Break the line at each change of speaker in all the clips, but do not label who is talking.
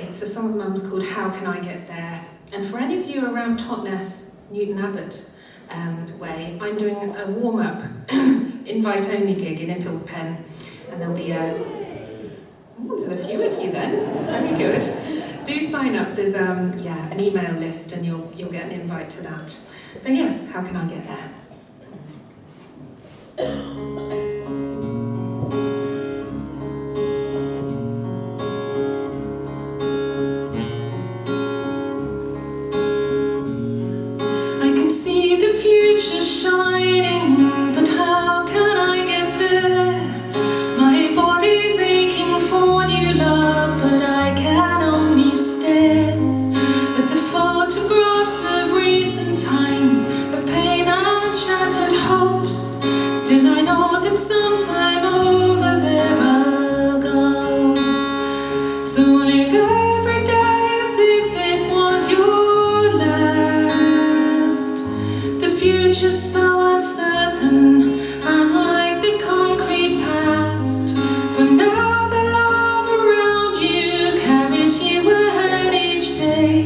It's a song of Mum's called How Can I Get There? And for any of you around Totnes, Newton Abbot way, I'm doing a warm-up invite-only gig in Impel Pen, and there'll be there's a few of you then. Very good. Do sign up. There's an email list, and you'll get an invite to that. So yeah, how can I get there?
Shining, but how can I get there? My body's aching for new love, but I can only stare at the photographs of recent times, of pain and shattered hopes. Still I know that sometime over there I'll go. So live every day as if it was your last. The future's so uncertain, unlike the concrete past. For now the love around you carries you ahead each day,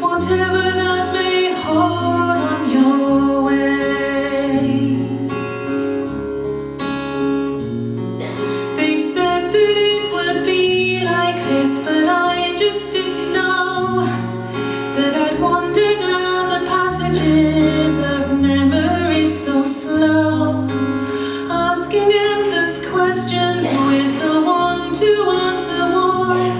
whatever that may hold on your way. They said that it would be like this, but I just didn't know that I'd wander down the passages of memory so slow, asking endless questions with no one to answer why.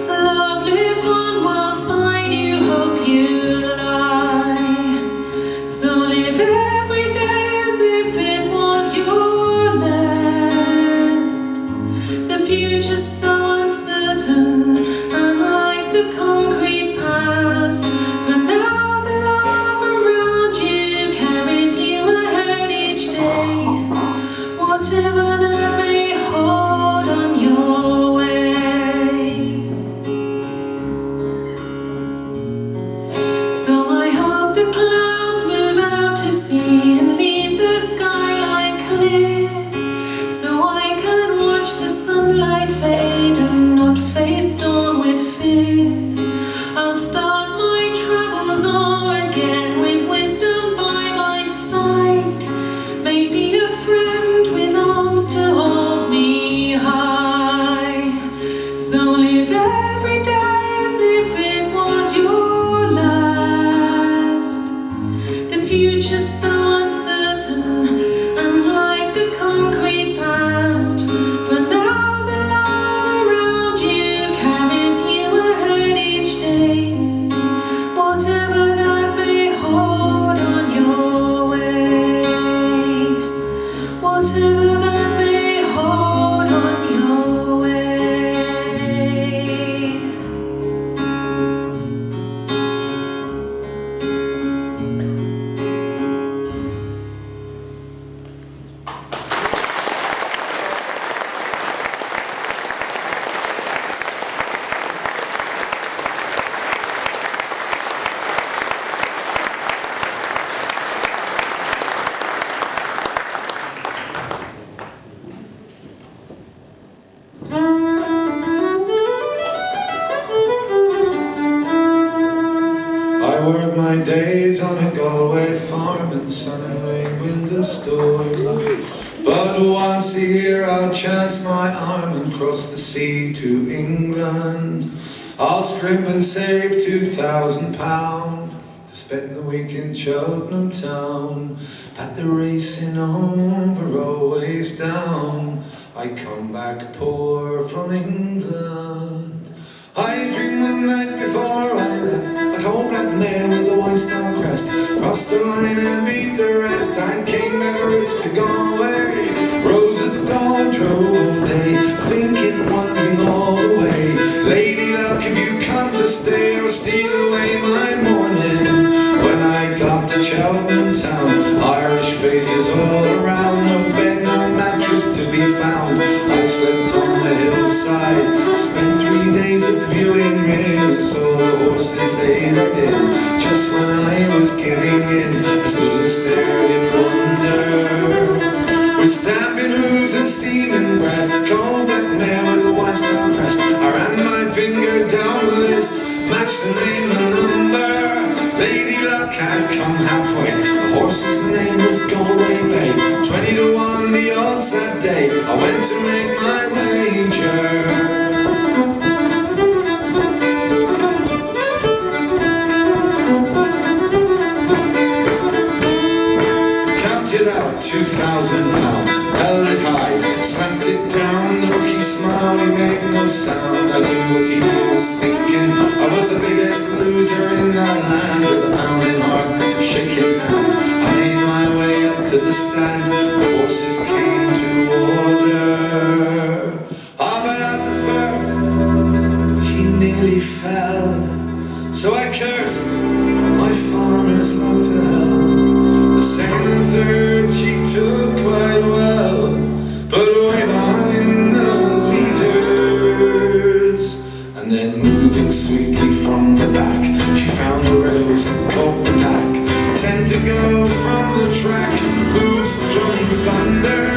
Love lives on whilst by new hope you lie. So live every day as if it was your last. The future's so uncertain, unlike the concrete past. For now the love around you carries you ahead each day, whatever that may hold on your way. So I hope the clouds move out to sea and leave the skyline clear, so I can watch the sunlight fade and not face dawn with fear. I'll start my travels o'er again with wisdom by my side, maybe a friend with arms to hold me high. So live every day as if it was your last. The future's so uncertain, unlike the concrete past. For now the love around you carries you ahead each day, whatever that may hold on your way, whatever that may hold on your way.
I work my days on a Galway farm in sun and rain, wind and storm. But once a year I'll chance my arm and cross the sea to England. I'll scrimp and save £2,000 to spend the week in Cheltenham town. But the racing over always down, I come back poor from England. I dreamed the night before I left, a cold black mare with a white-stone crest, crossed the line and beat the rest. I came back rich to go away, rose at dawn, drove all day, thinking, wondering all the way. Lady luck, if you come to stay or steal away my morning. When I got to Cheltenham town, Irish faces all around, no bed, no mattress to be found. I slept on the hillside, spent 3 days at the viewing ring, and saw the horses they led in. Just when I was giving in, I stood and stared in wonder, with stamping hooves and steaming breath, cold black mare with a white stone crest. I ran my finger make no sound. I knew what he was thinking. I was the biggest loser in that land, with a pounding heart, shaking hand. I made my way up to the stand. The horses came to order. I went out the first. She nearly fell. So I cursed my farmer's lot to hell. The second and third she took quite well, but way behind the leaders. And then moving sweetly from the back, she found the rails and caught the back. 10 to go from the track. Who's Johnny Thunder?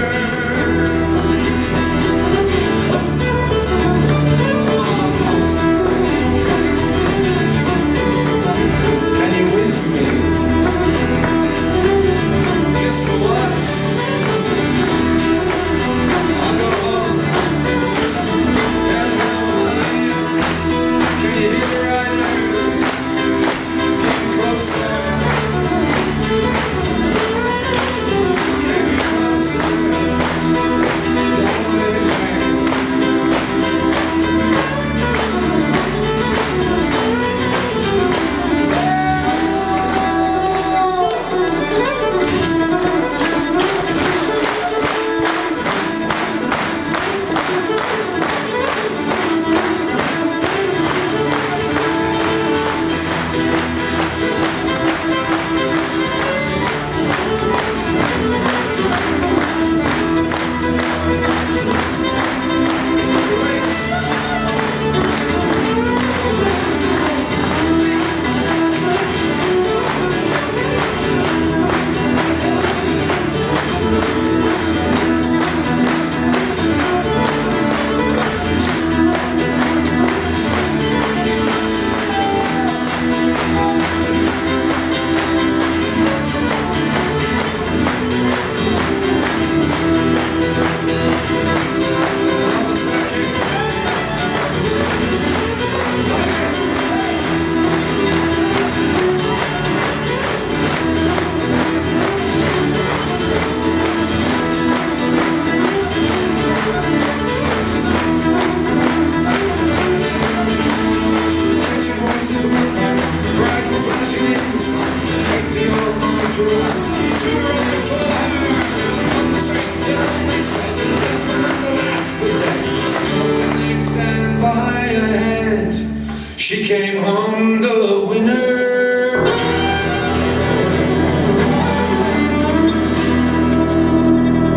She came home the winner.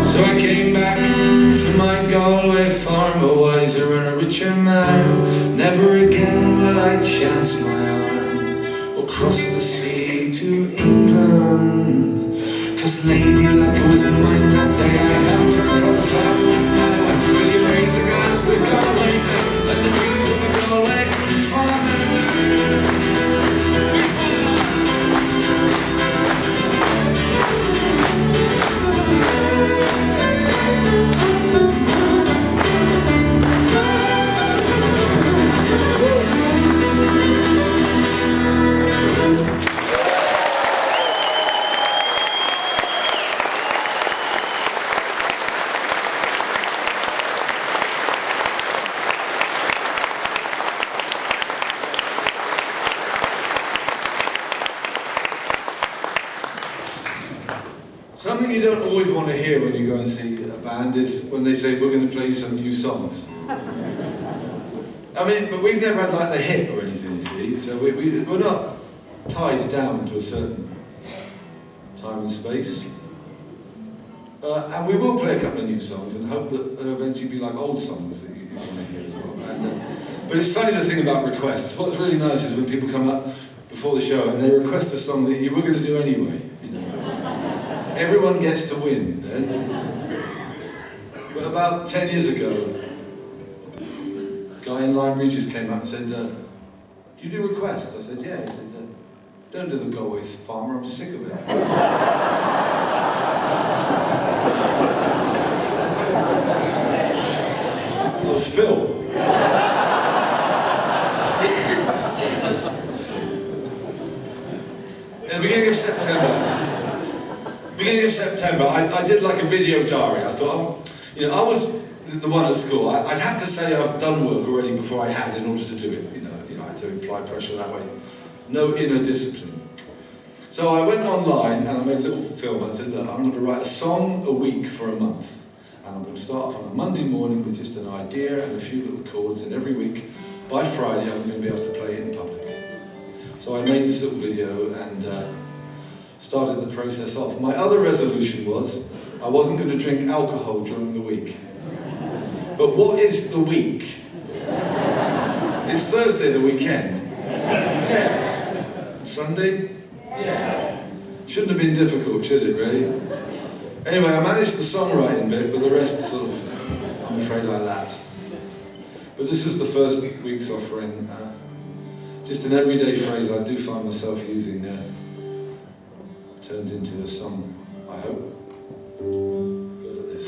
So I came back to my Galway farm, a wiser and a richer man. Never again will I chance my arm or cross the sea to England. 'Cause Lady Luck was in mine that day. I helped her cross out my way. Will you raise a glass to Galway and the dreams of a Galway farmer? Something you don't always want to hear when you go and see a band is when they say, we're going to play some new songs. I mean, but we've never had like the hit or anything, you see, so we're not tied down to a certain time and space. And we will play a couple of new songs and hope that they'll eventually be like old songs that you're going to hear as well. But it's funny, the thing about requests. What's really nice is when people come up before the show and they request a song that you were going to do anyway. You know? Everyone gets to win then. But about 10 years ago, a guy in Lyme Regis came out and said, do you do requests? I said, yeah. He said, don't do the Galway Farmer, I'm sick of it. It was Phil. At the beginning of September, I did like a video diary. I thought, I was the one at school. I'd have to say I've done work already before I had in order to do it. You know, I had to apply pressure that way. No inner discipline. So I went online and I made a little film. I said, look, I'm going to write a song a week for a month. And I'm going to start off on a Monday morning with just an idea and a few little chords, and every week, by Friday, I'm going to be able to play it in public. So I made this little video and started the process off. My other resolution was I wasn't going to drink alcohol during the week. But what is the week? It's Thursday, the weekend. Yeah. Sunday? Yeah. Shouldn't have been difficult, should it, really? Anyway, I managed the songwriting bit, but the rest sort of, I'm afraid I lapsed. But this is the first week's offering. Just an everyday phrase I do find myself using, turned into a song, I hope. Goes like this.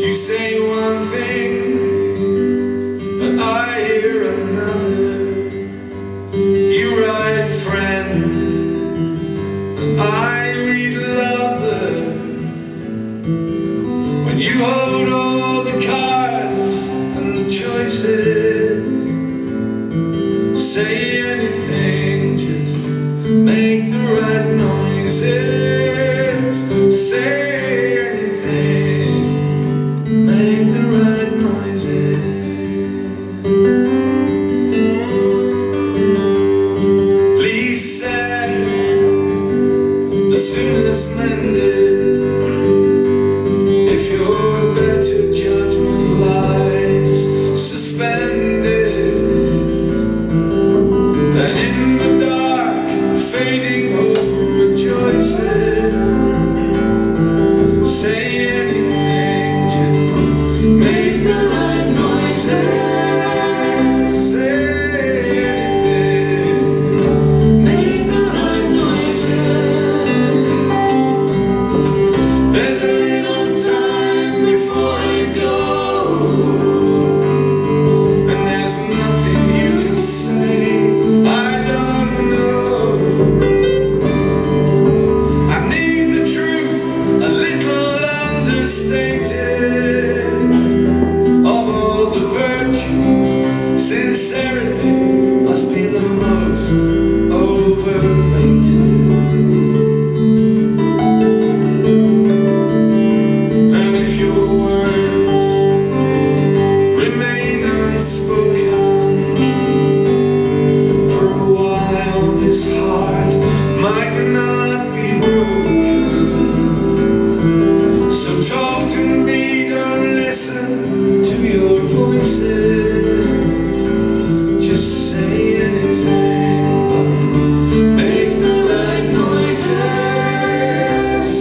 You say one thing, but I hear another. You write friend, and I read lover. When you hold all the cards and the choices, say anything, just make the right noises. Say anything, make the right noises. Lee said, the soonest mended, if your better judgment lies suspended, then in the dark, fading hope rejoices. Say anything, just make the right noises. Say anything, make the right noises. There's a little time before you go, and there's nothing you can say I don't know. I need the truth, a little understated, of all the virtues. Sincerity must be the most overrated. And if your words remain unspoken for a while, this heart might not be broken. So talk to me, don't listen to your voices. Just say anything, but make the right noises.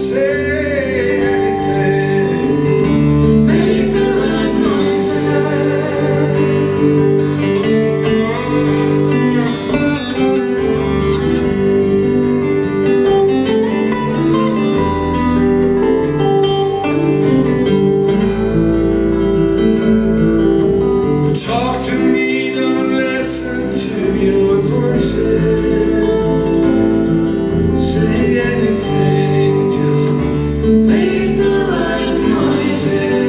Say anything, make the right noises. Talk to me, don't listen to your voices. Say anything, just make the right noises.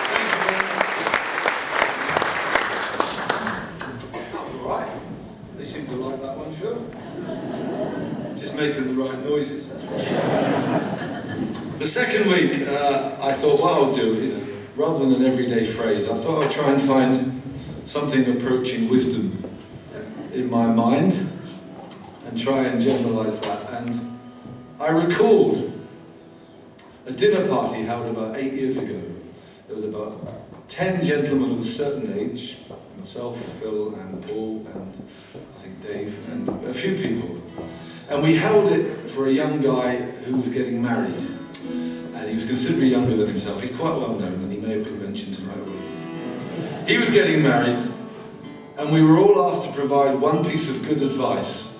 Thank you very much. That was all right. They seem to like that one, Phil. Just making the right noises. The second week, I thought what I'll do, rather than an everyday phrase, I thought I'd try and find something approaching wisdom in my mind and try and generalise that. And I recalled a dinner party held about 8 years ago. There was about 10 gentlemen of a certain age, myself, Phil and Paul and I think Dave and a few people. And we held it for a young guy who was getting married. And he was considerably younger than himself. He's quite well known and he may have been mentioned tonight already. He was getting married and we were all asked to provide one piece of good advice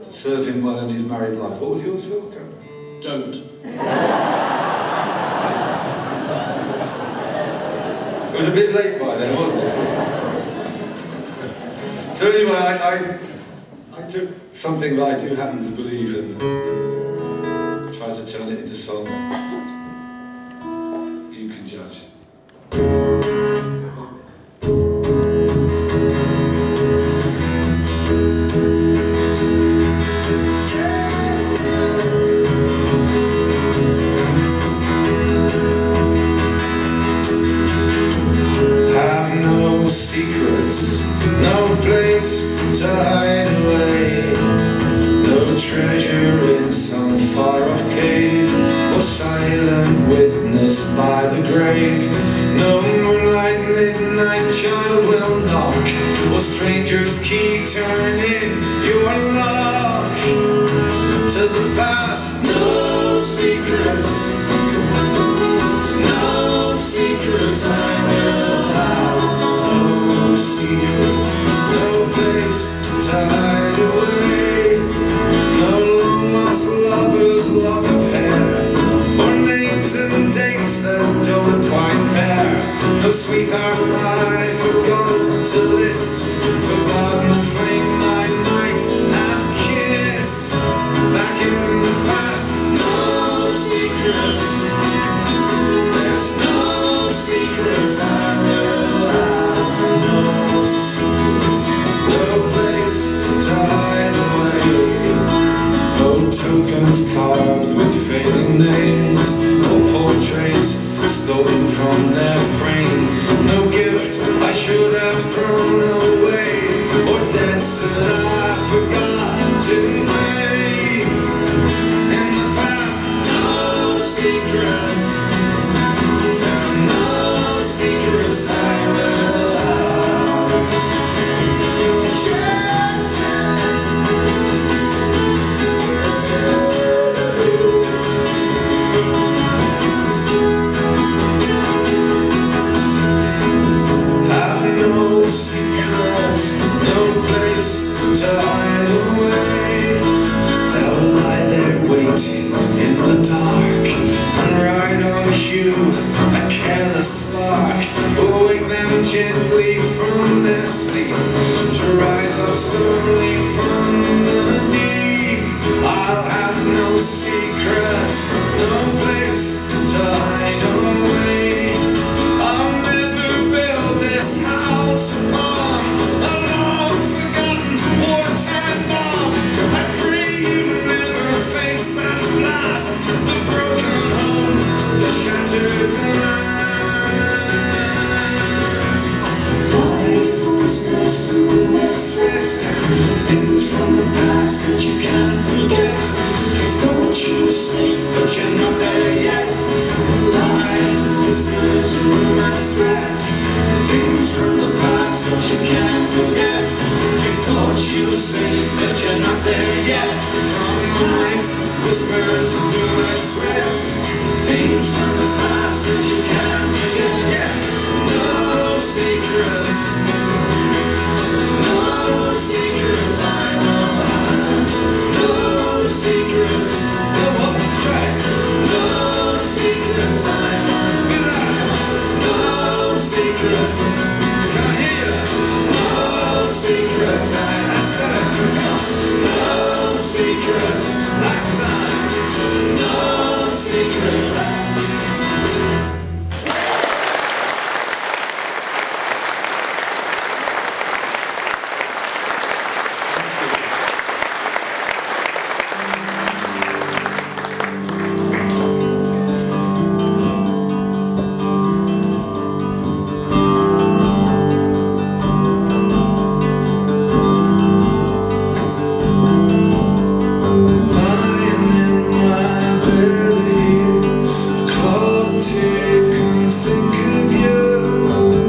to serve him well in his married life. What was yours, Phil? Don't. It was a bit late by then, wasn't it? So anyway, I took something that I do happen to believe in, tried to turn it into song. You can judge. No place to hide away, no treasure in some far-off cave, or silent witness by the grave. No moonlight midnight child will knock, or stranger's key turn in your lock. To the past, no secrets, no secrets I will have. No secrets, no place to hide away, no long lost lovers' lock of hair, or names and dates that don't quite pair. No sweetheart I forgot to list, forgotten flame I might have kissed. Back in the past, no secrets, there's no secrets I will have. No secrets, no place to hide away, no tokens carved with fading names, or portraits stolen from their frame. No gift I should have thrown away, or debts that I forgot to pay. In the past, no secrets, there are no secrets I will have. Have no secrets, no place to hide away. They'll lie there waiting in the dark, and right on cue, a careless spark will wake them gently from their sleep, to rise up slowly from the deep. I'll have no secrets, no place to hide away. I'll never build this house on a long forgotten wartime bomb. I pray you never face that blast, the broken home, the shattered glass. Life is always best and we miss this, things from the past that you can't forget. You thought you were safe, but you're not there yet. Life is whispers and rumors stress, things from the past that you can't forget. You thought you were safe, but you're not there yet. From life's whispers and rumors stress, things from the past that you can't forget. Yeah. No secrets, no secrets I know have. No secrets, no secrets I know. No secrets, can't hear you. No secrets I have. No secrets, last time. No secrets. Lying in my bed here, a clock tick and think of you,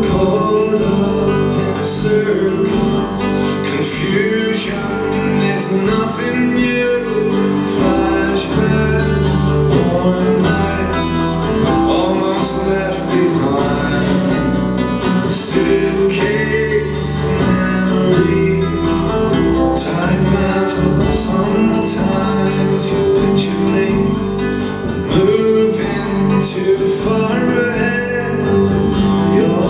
caught up in circles. Confusion is nothing new. Flashback, warm nights, almost left behind. Suitcase memories, time after sometimes you picture me moving too far ahead. Your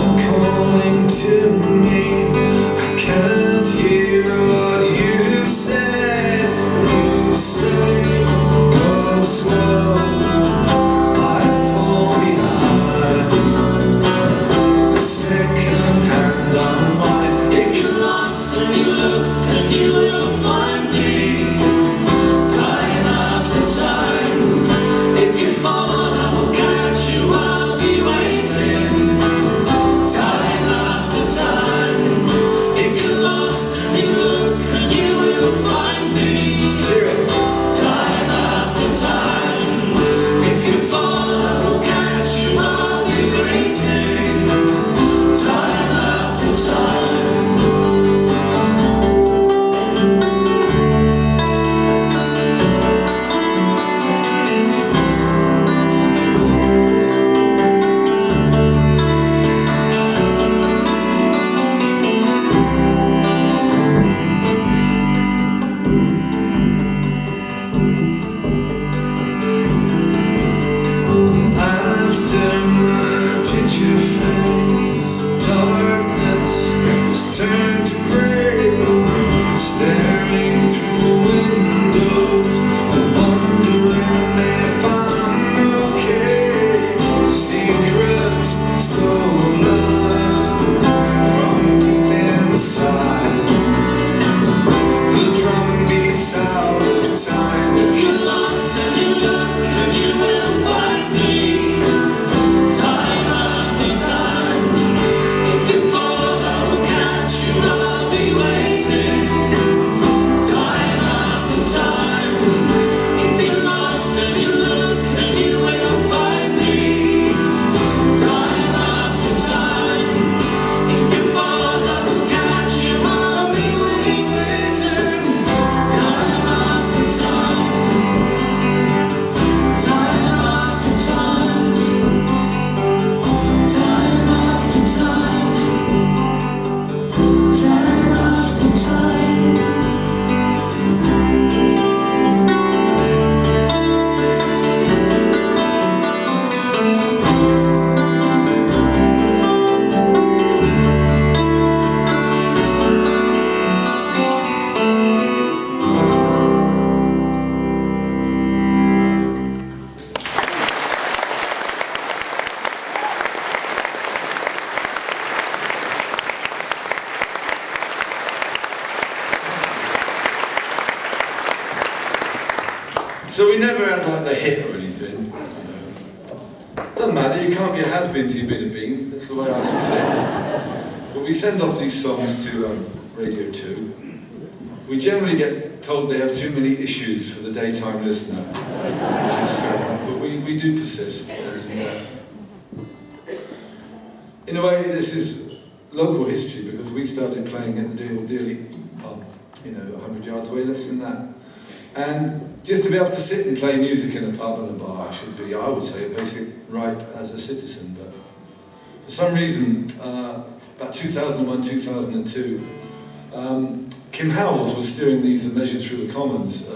So we never had like the hit or anything. Doesn't matter, you can't be a has-been till you've been a bean. That's the way I look at it. But we send off these songs to Radio 2. We generally get told they have too many issues for the daytime listener, which is fair enough, but we do persist. And, in a way, this is local history because we started playing at the Dearly pub, 100 yards away, less than that. And just to be able to sit and play music in a pub and a bar should be, I would say, a basic right as a citizen. But for some reason, about 2001, 2002, Kim Howells was steering these measures through the Commons,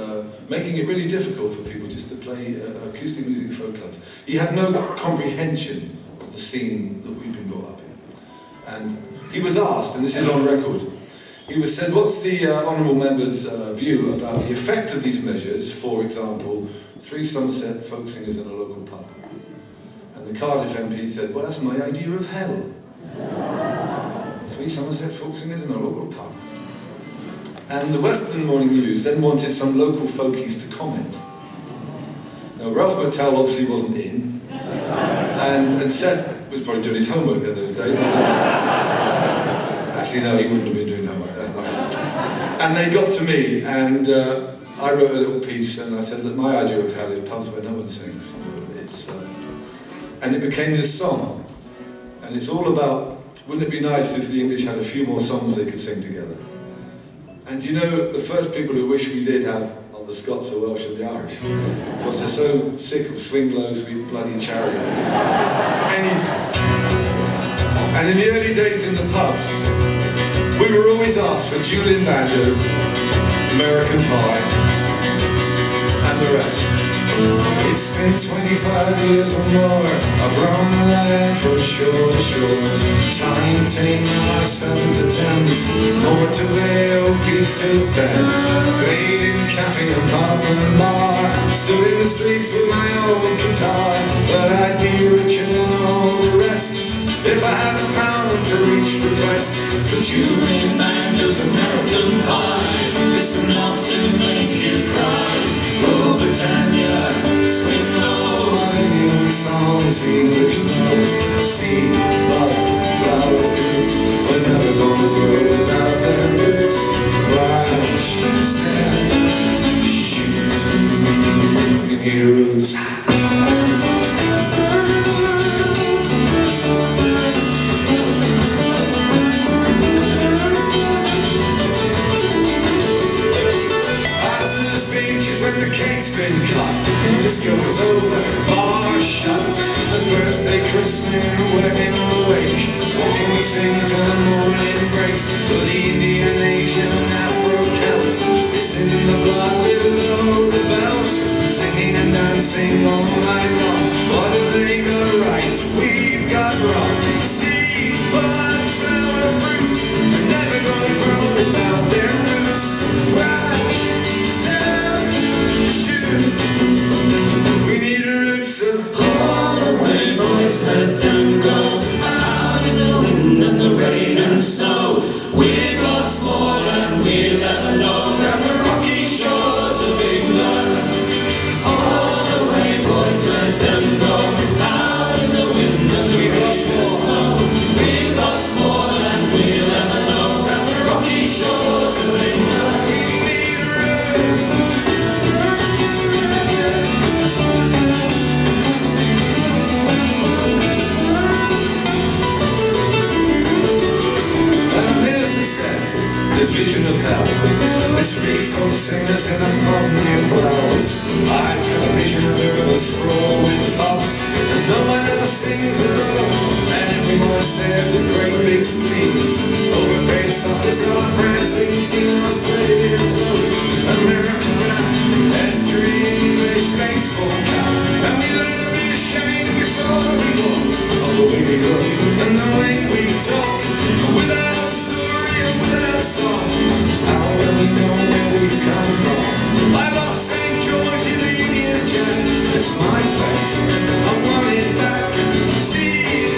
making it really difficult for people just to play acoustic music at folk clubs. He had no comprehension of the scene that we've been brought up in. And he was asked, and this is on record, he was said, what's the honourable member's view about the effect of these measures, for example, 3 Somerset folk singers in a local pub? And the Cardiff MP said, well, that's my idea of hell. 3 Somerset folk singers in a local pub. And the Western Morning News then wanted some local folkies to comment. Now, Ralph McTowell obviously wasn't in, and Seth was probably doing his homework in those days. Actually, no, he wouldn't have been doing homework, that's not it. And they got to me, and I wrote a little piece, and I said that my idea of hell is pubs where no one sings. And it became this song. And it's all about, wouldn't it be nice if the English had a few more songs they could sing together? And you know, the first people who wish we did have are the Scots, the Welsh and the Irish. Because they're so sick of swing low, sweet bloody chariots. Anything. And in the early days in the pubs, we were always asked for Julian banjos, American Pie, and the rest. It's been 25 years or more, I've roamed the land from shore to shore. Time taking my 7 to 10s, more to Vale, Peak to Fen. Played in cafe and pub and bar, stood in the streets with my old guitar. But I'd be richer than all the rest if I had a pound for each request. For Julian banjos, American Pie, it's enough to make you cry. Oh, Britannia, swing low. New songs, English know. Seed, bud, flower, fruit, we're never gonna grow without their roots. Wild sheep stand, shoot, you need roots. When the cake's been cut, disco's over, bar's shut, and birthday, christening, wedding, or wake, walking we sing till the morning breaks. But the Indian, Asian, Afro-Celt, it's in the blood below the belt, singing and dancing all night long. What have they got right? We've got wrong. Seed, bud, flower, fruit, they're never gonna grow without their roots. Right, stand, we need a root, so haul away, boys, let them go. Out in the wind and the rain and snow, we've lost more than we'll ever know. And the rocky shores of England, all away, boys, let them go. Out in the wind and the rain and snow, we've lost more than we'll ever know. And the rocky shores of England, we need a root. This vision of hell, this three folk singers in a pub near Wells. I've got a vision of a river sprawl with pubs, and no one ever sings at all. And everyone stares at great big screens. Overpaid suckers got prancing teams playing so American rap, history, English baseball cap. And we learn to be ashamed before we walk of the way we look and the way we talk. Without story and without song, how will we know where we've come from? I lost St. George in the Union Jack. It's my fact, I want it back. See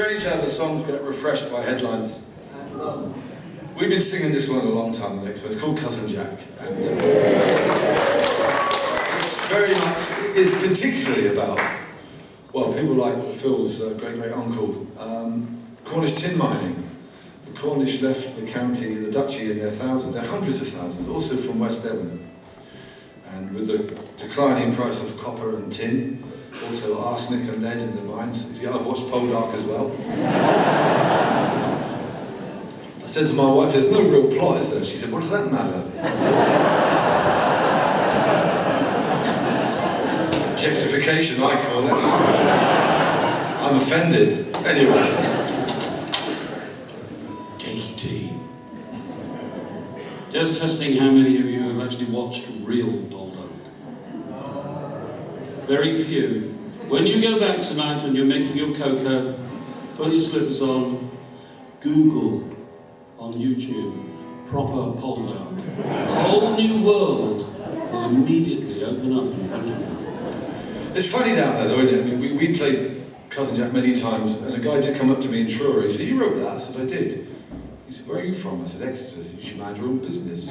strange how the songs get refreshed by headlines. We've been singing this one a long time, the next one. It's called Cousin Jack. And it's very much, is particularly about, well, people like Phil's great-great-uncle, Cornish tin mining. The Cornish left the county, the duchy in their thousands, their hundreds of thousands, also from West Devon. And with the declining price of copper and tin, also arsenic and lead in the mines. Yeah, I've watched Poldark as well. I said to my wife, there's no real plot, is there? She said, what does that matter? Objectification, I call it. I'm offended. Anyway.
Cakey tea. Just testing how many of you have actually watched real Poldark. Very few. When you go back tonight and you're making your cocoa, put your slippers on, Google on YouTube proper Poldark. A whole new world will immediately open up in front of you.
It's funny down there, though, isn't it? I mean, we played Cousin Jack many times, and a guy did come up to me in Truro. He said, "You wrote that?" I said, "I did." He said, "Where are you from?" I said, "Exeter." He said, "You should mind your own business."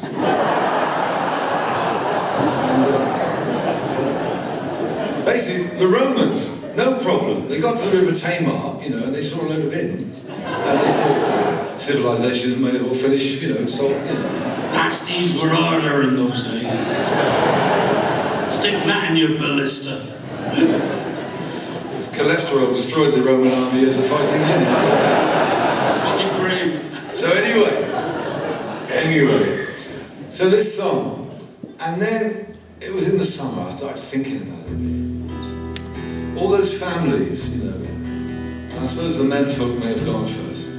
Basically, the Romans, no problem. They got to the River Tamar, you know, and they saw a load of inn. And they thought, civilization may as well finish, you know, salt, you know.
Pasties were harder in those days. Stick that in your ballista.
Because cholesterol destroyed the Roman army as a fighting unit.
Coffee cream.
So anyway. So this song, and then it was in the summer, I started thinking about it. All those families, you know, and I suppose the men folk may have gone first,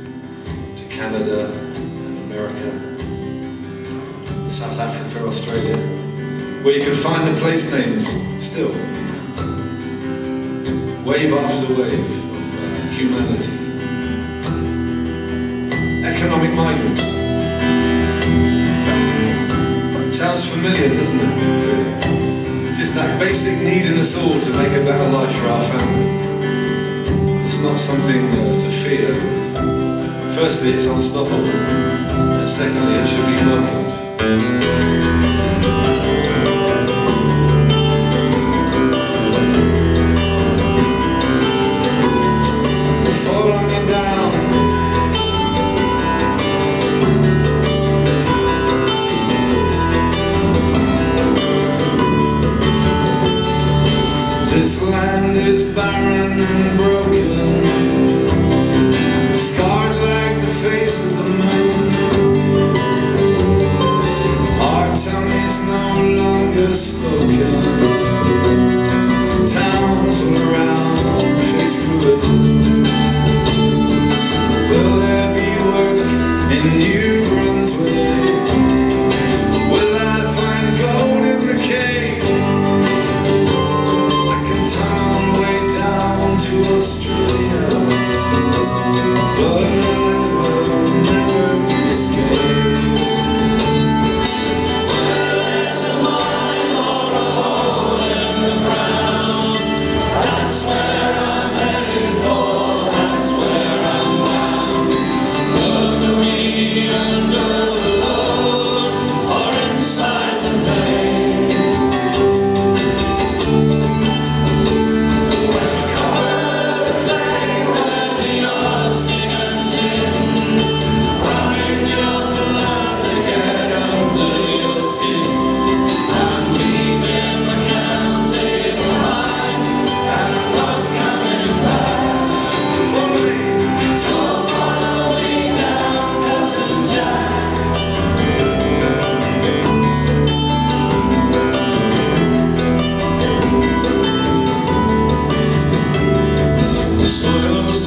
to Canada, America, South Africa, Australia, where you can find the place names still. Wave after wave of humanity. Economic migrants. Sounds familiar, doesn't it? Just that basic need in us all to make a better life for our family. It's not something to fear. Firstly, it's unstoppable. And secondly, it should be welcomed. Follow me down. This land is barren and broken, scarred like the face of the moon. Our tongue is no longer spoken. Towns all around face ruin. Will there be work in New Brunswick? Will I find gold in the cave? To Australia, but I will never escape.
Where there's a mine or a hole in the ground, that's where I'm heading for, that's where I'm bound. Love for me under the load or inside the vein.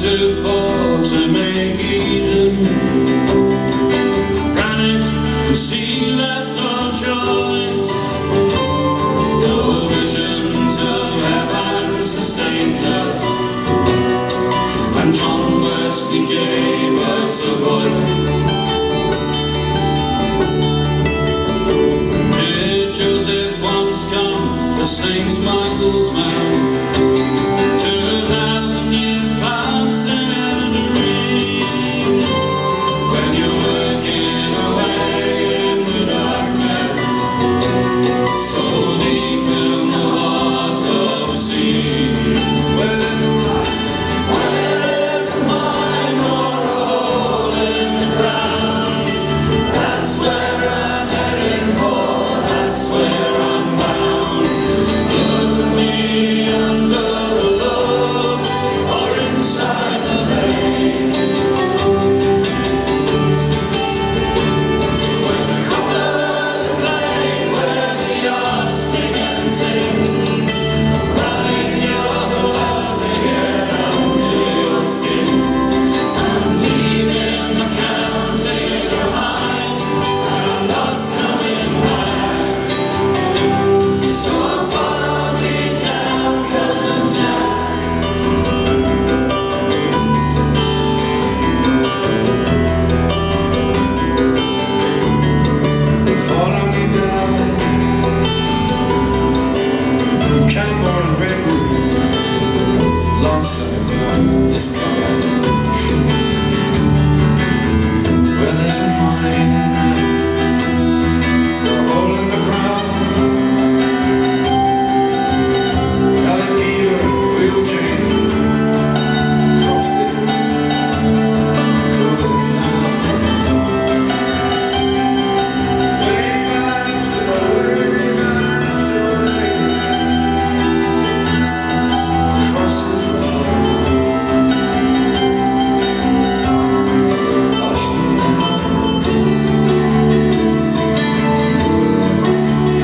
Too poor to make Eden. Granite and sea left no choice. Though visions of heaven sustained us, and John Wesley gave us a voice. Did Joseph once come to St. Michael's Mount? 2,000 years past in a
Canmore and Redwood, lonesome, the sky, where there's a mine, a hole in the ground. Alligator, wheel chain, crossed it, closing down. Wave after wave after wave, across this world, washing down.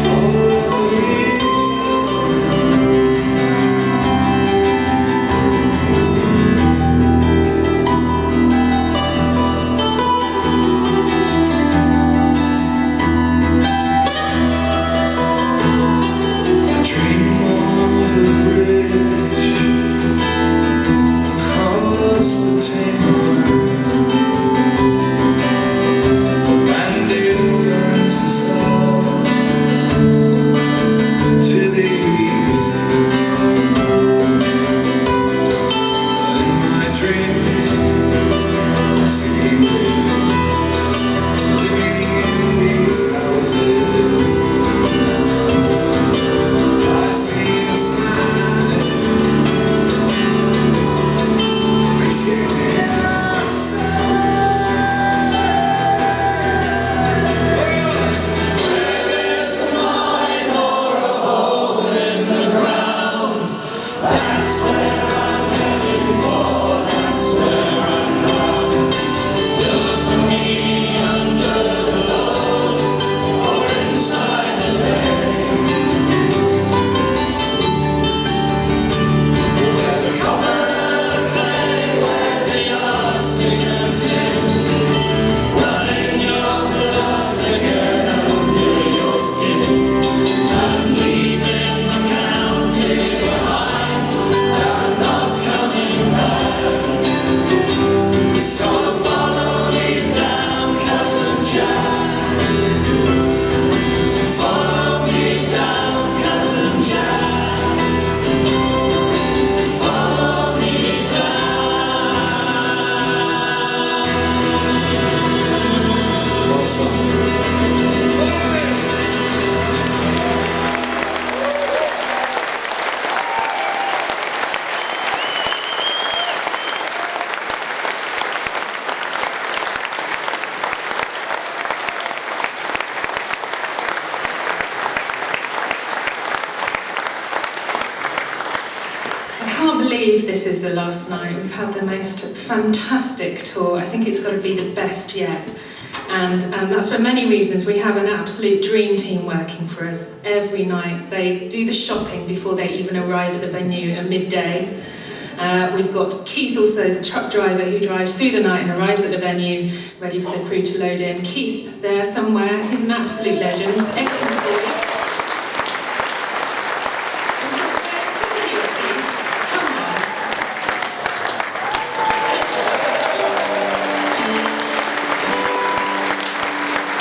Follow me I dream of a bridge across the Thames, and it opens us up to the east. But in my dreams, I see living in these houses. I see the smiling, appreciating
Where there's a mine or a hole in the ground, that's where I'm heading for, that's where I'm bound. Look for me under the load or inside the vein, where the copper clay, where the arsenic and tin, running your blood again under your skin, and leaving the county behind, and not coming back. So follow me down, cousin Jack. Follow me down, cousin Jack. Follow me down.
awesome.
I can't believe this is the last night. We've had the most fantastic tour. I think it's got to be the best yet. And that's for many reasons. We have an absolute dream team working for us every night. They do the shopping before they even arrive at the venue at midday. We've got Keith, also the truck driver, who drives through the night and arrives at the venue, ready for the crew to load in. Keith, there somewhere, he's an absolute legend. Excellent boy. Come on.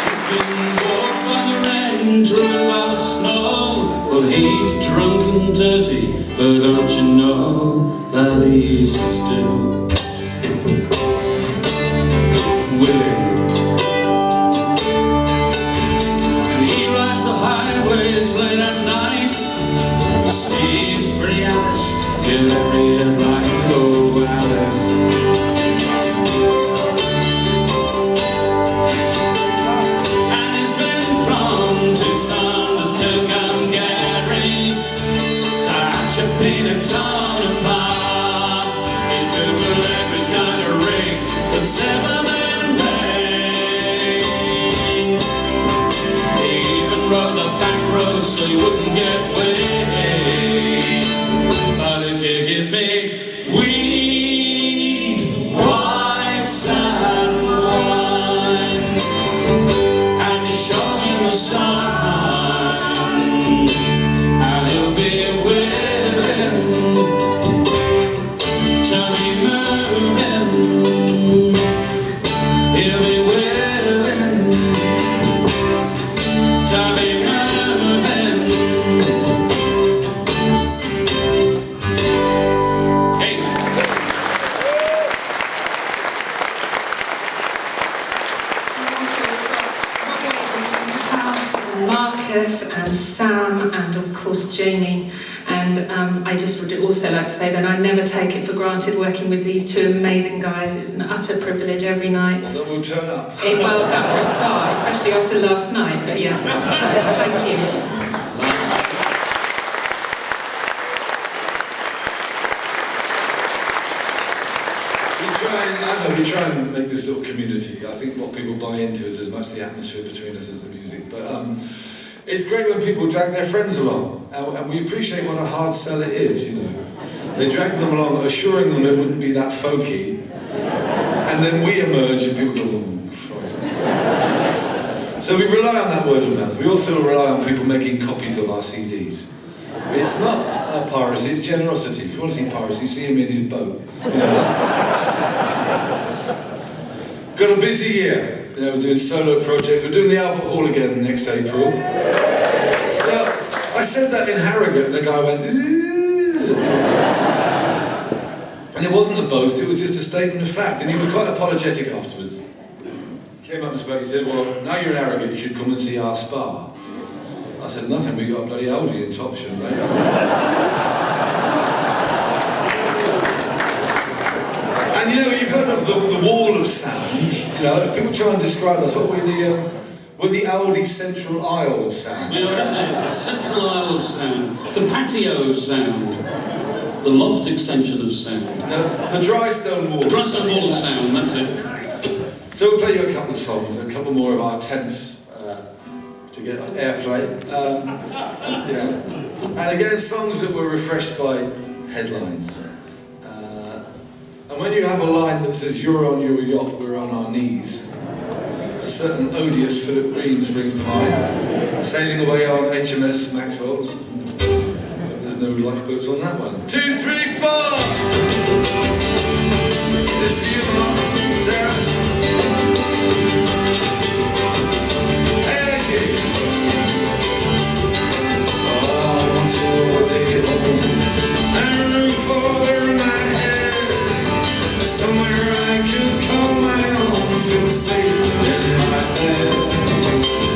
He's been walked by the rain, driven by the snow. Well, he's drunk and dirty, but don't you know that he's still willing? And he rides the highways late at night. Sees pretty Alice, get every headlight, oh Alice. And he's been from Tucson to Tucumcari, to Chapina, Tonopah. He took every kind of rig that's ever been made. He even rode the back road so he wouldn't get away. But if you give me
course, Jamie. And I just would also like to say that I never take it for granted working with these two amazing guys. It's an utter privilege every night.
Well, then we'll turn up.
Well, that for a start, especially after last night, but yeah, so thank you.
We try and make this little community. I think what people buy into is as much the atmosphere between us as the music. But it's great when people drag their friends along, and we appreciate what a hard sell it is, you know. They drag them along, assuring them it wouldn't be that folky, and then we emerge and people go, oh, Christ. So we rely on that word of mouth. We also rely on people making copies of our CDs. It's not piracy, it's generosity. If you want to see piracy, see him in his boat. You know, got a busy year. You know, we're doing solo projects. We're doing the Albert Hall again next April. Now, I said that in Harrogate, and the guy went, ooh. And it wasn't a boast, it was just a statement of fact, and he was quite apologetic afterwards. He came up and spoke, he said, well, now you're in Harrogate, you should come and see our spa. I said, nothing, we got a bloody oldie in Topsham, mate. And you know, you've heard of the wall of sound. You know, people try and describe us. What we're the Aldi central aisle of sound.
We are the central aisle of sound, the patio of sound, the loft extension of sound.
No, the dry stone wall.
The dry stone wall of sound, that's it.
So we'll play you a couple of songs, and a couple more of our attempts to get airplay. Yeah. And again, songs that were refreshed by headlines. And when you have a line that says, you're on your yacht, we're on our knees, a certain odious Philip Green springs to mind, sailing away on HMS Maxwell. There's no lifeboats on that one. 2, 3, 4! Is this for you, Mark? Sarah? Hey, Archie! Oh, once was it home, and a room for my head. Somewhere I could call my own, feel safe in my bed.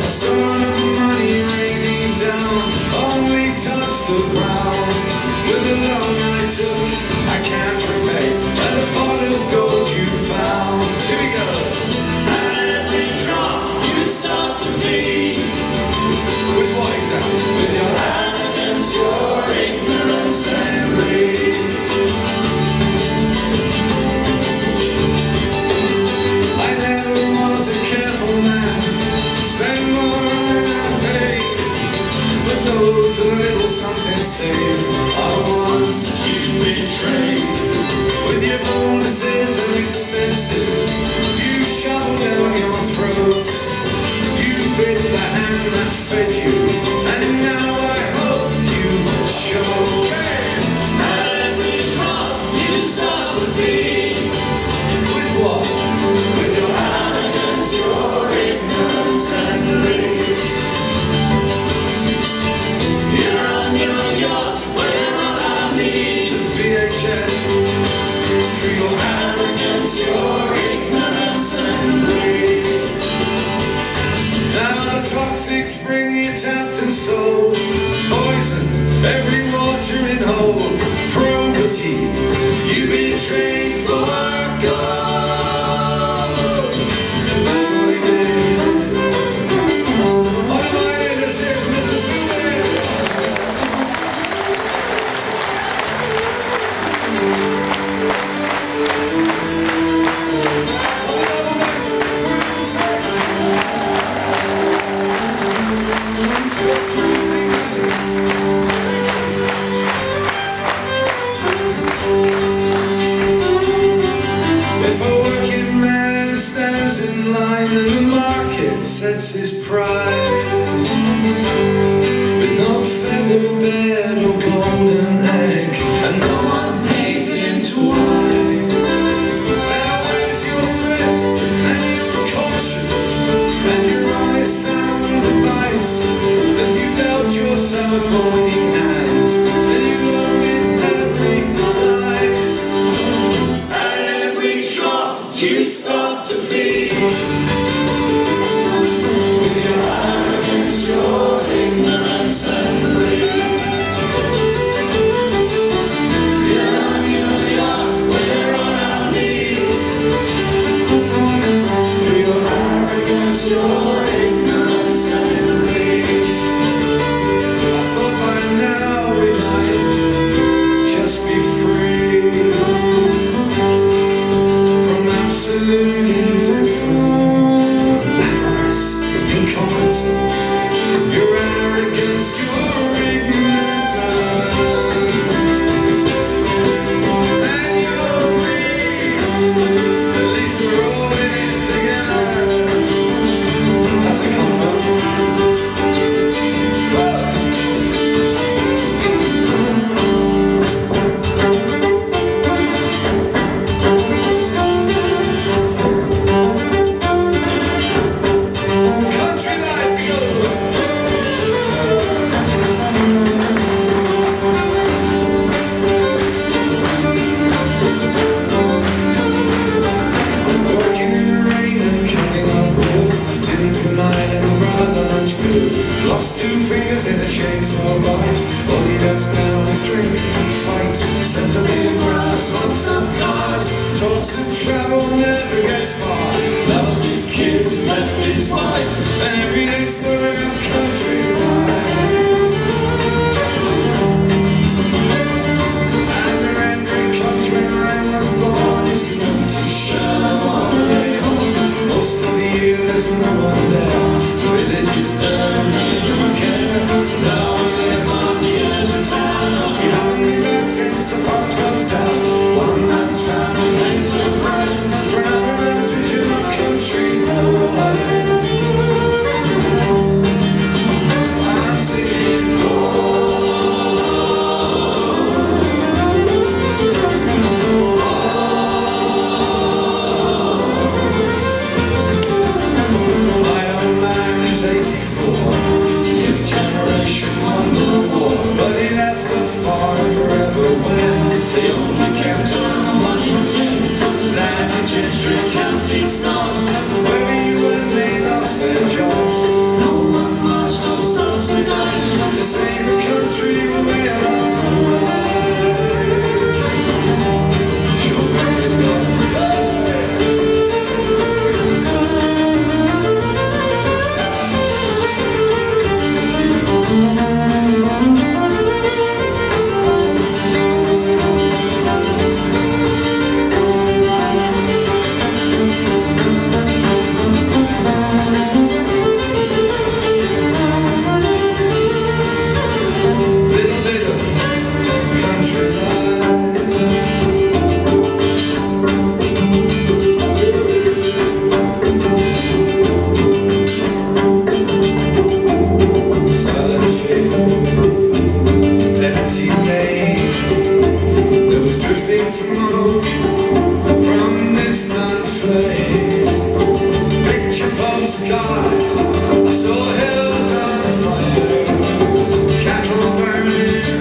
A storm of money raining down, only touched the ground. With the loan I took, I can't repay, and a pot of gold you found. Here we go.
And every drop you start to feed.
With what exactly? With your
Arrogance, your ignorance and greed.
Those a little something saved are the ones that you betrayed. With your bonuses and expenses, you shoved down your throat. You bit the hand that fed you, and now I hope you choke.
And every drop you start to feed.
With what?
With your arrogance, your ignorance and greed. You're on your yacht, we're on our knees.
VHS.
Through your arrogance, your ignorance and greed.
Now the toxics bring you tapped and sold, poisoned every watering hole. Probity, you betrayed for gold. Surely did. All of my neighbors here from Mr. Stupid. wants to travel, never gets far. Loves his kids, left his wife, and every day's story of country life. And the rendering comes when I was born. It's an empty shell of holiday home. Most of the year there's no one there. The village is dead, they don't care. Now we live on the edge of town. We haven't been back since the pub closed down. One man's family pays the price for another man's vision of country life. I'm singing, my old man is 84. His generation won the war, but he left the farm forever when they only kept on one in ten. Land and gentry, county snobs, where you when they lost their jobs. No one marched or subsidized to save a country way of life. Sure, memories gone. Little bit of country life. Silent fields, empty lanes. There was drifting smoke from distant flames. Picture postcards, I saw hills on fire, cattle burning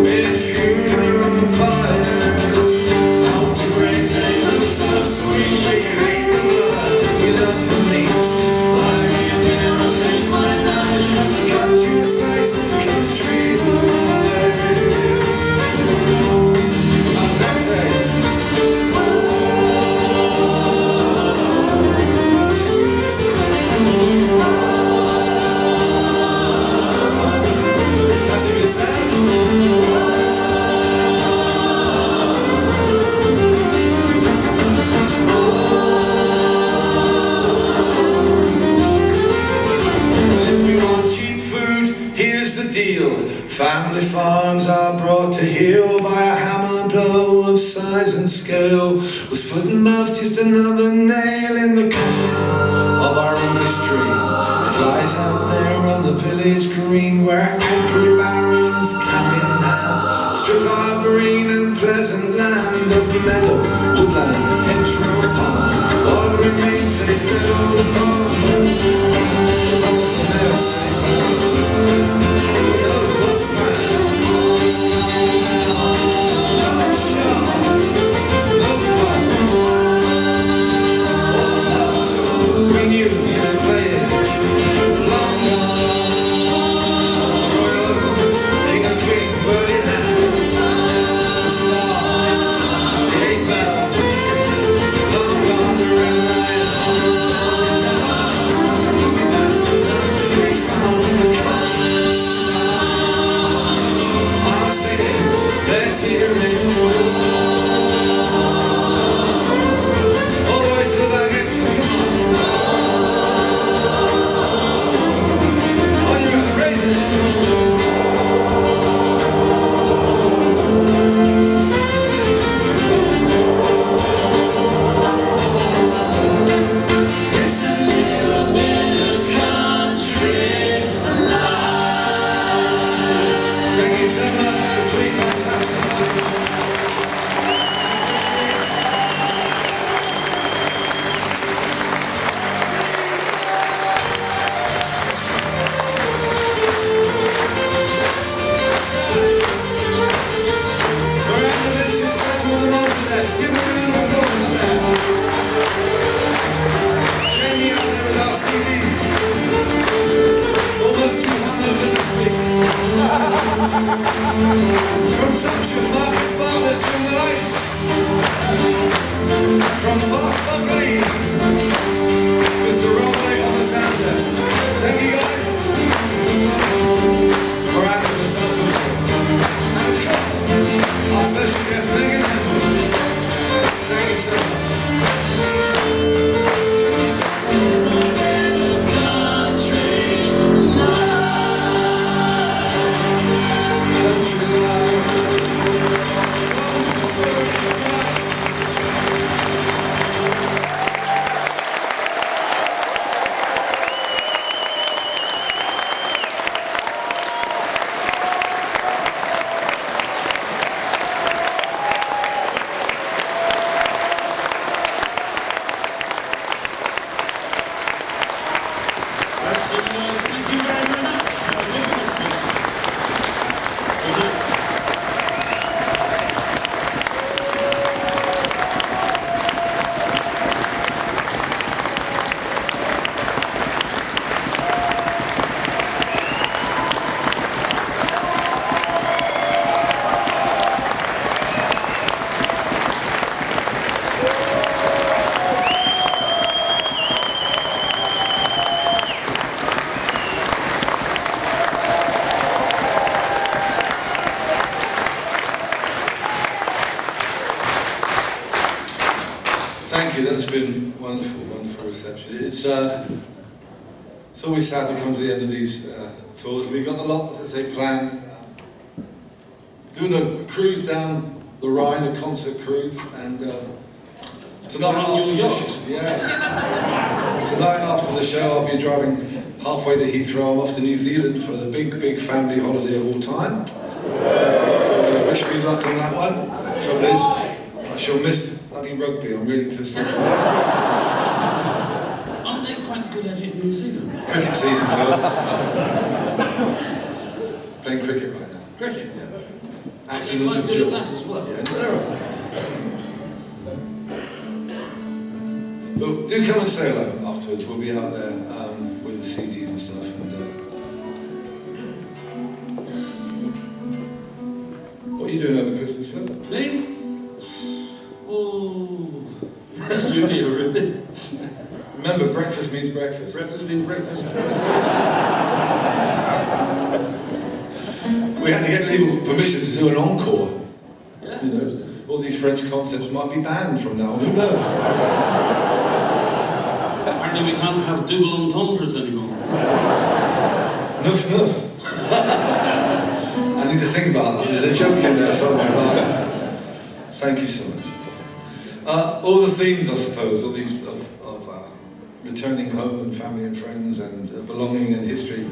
with funeral pyres. Out to graves they look so sweet. We hate the blood, we love the meat. Buy me a beer, I'll take my knife, cut you a slice of country life. How's that taste? That's a good sound. If we want cheap food, here's the deal. Family farms are brought to heel by a hammer blow of size and scale. Was foot and mouth just another nail in the coffin of our English dream? It lies out there on the village green, where angry barons cap in hand strip our green and pleasant land of meadow, woodland, hedgerow, pond. All remains a build upon. Who knows what's planned? No shop, no pub. All the pubs we knew used to play it. Long Royal Oak, King and Queen, bird in hand. The Star, the 8 bells, long gone the red lion. We found the country side. I'm singing, let's hear it. All the way to the back, Exmouth, come on. On your own, raise it. It's a little bit of country life. Thank you so much for 3 fantastic. From Sumption, Marcus Barnes to the lights. From Fast Bubbly, Mr. Romney on the sound desk. Thank you guys. Miranda the self. And of course, our special guest Megan Edwards. Thank you so much.
Thank you very much. Have a good Christmas. Good night.
Thank you, that's been wonderful, wonderful reception. It's always sad to come to the end of these tours. We've got a lot, as I say, planned. Doing a cruise down the Rhine, a concert cruise, and tonight after the tonight after the show I'll be driving halfway to Heathrow. I'm off to New Zealand for the big family holiday of all time. So wish me luck on that one. Trouble is, I shall miss bloody rugby. I'm really pissed off.
Aren't they quite good at it in New Zealand?
Cricket season, Phil. Playing cricket right now.
Cricket?
Yes.
Are they quite good at that as well?
Yeah, they're all right. Look, do come and say hello afterwards. We'll be out there with the CDs and stuff. What are you doing over Christmas, Phil?
Me? Oh, studio really.
Remember, breakfast means breakfast.
Breakfast means breakfast.
We had to get legal permission to do an encore.
Yeah.
You know, all these French concepts might be banned from now on. Who knows?
Apparently we can't have double entendres anymore.
Nuff. I need to think about that. There's a joke in there somewhere about it. Thank you so much. All the themes, I suppose, all these of returning home and family and friends and belonging and history,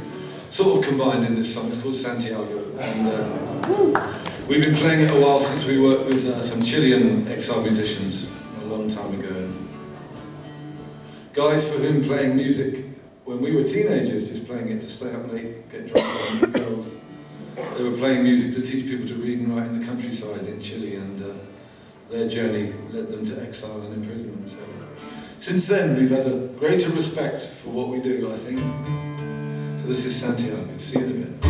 sort of combined in this song. It's called Santiago, and we've been playing it a while since we worked with some Chilean exile musicians a long time ago. Guys for whom playing music when we were teenagers, just playing it to stay up late, get drunk and meet girls. They were playing music to teach people to read and write in the countryside in Chile, and their journey led them to exile and imprisonment. So, since then, we've had a greater respect for what we do, I think. So this is Santiago. See you in a bit.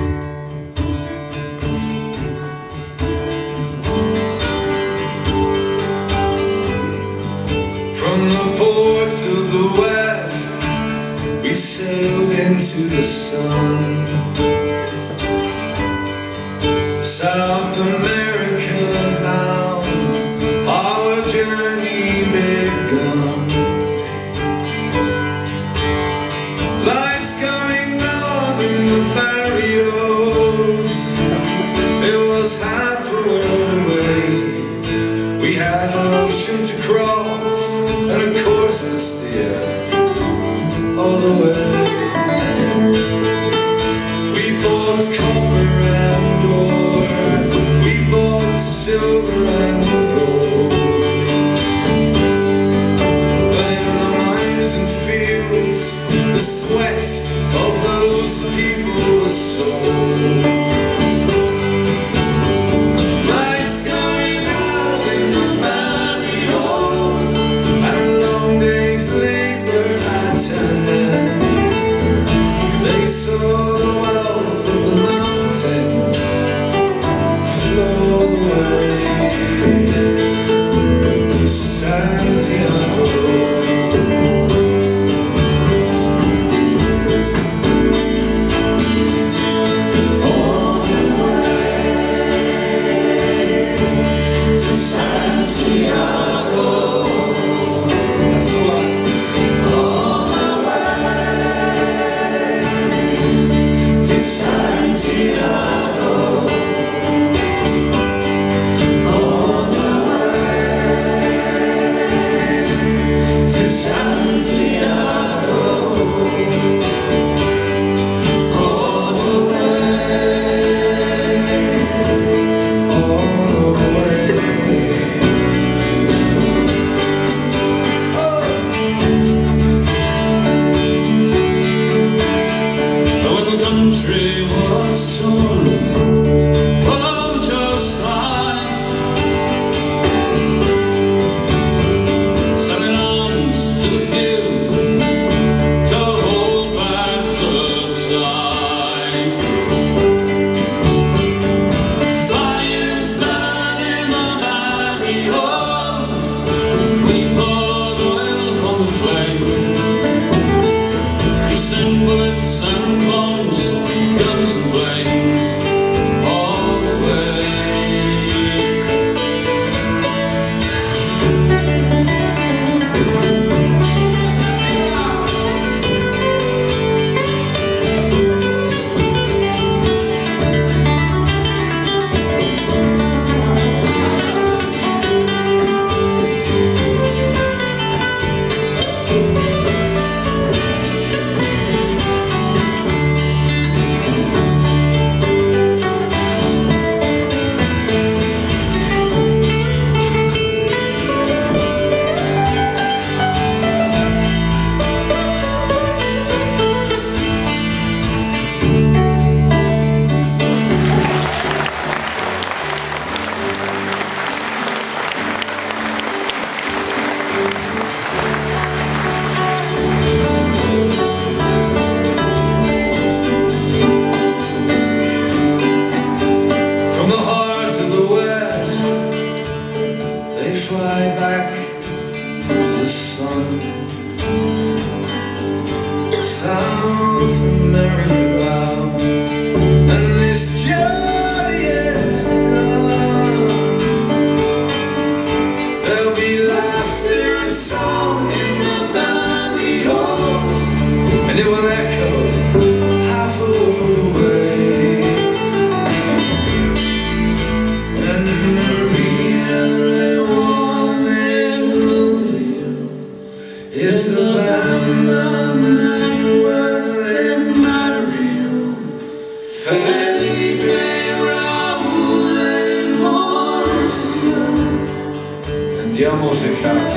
From the ports of the west, we sailed into the sun. South America bound, our journey begun. Life's going on in the barrios. It was half a world away. We had an ocean to cross and a course to steer all the way. We bought copper and ore, we bought silver and gold. But in the mines and fields, the sweat of those people was sold. Life's going on in the barrio. fly back to the sun. South America bound, and this journey is done. There'll be laughter and song in the valley halls, and it will echo half a world away. And Maria, Isabella, Manuel, Mario, Felipe, Raúl, and Mauricio. Andiamo se casa.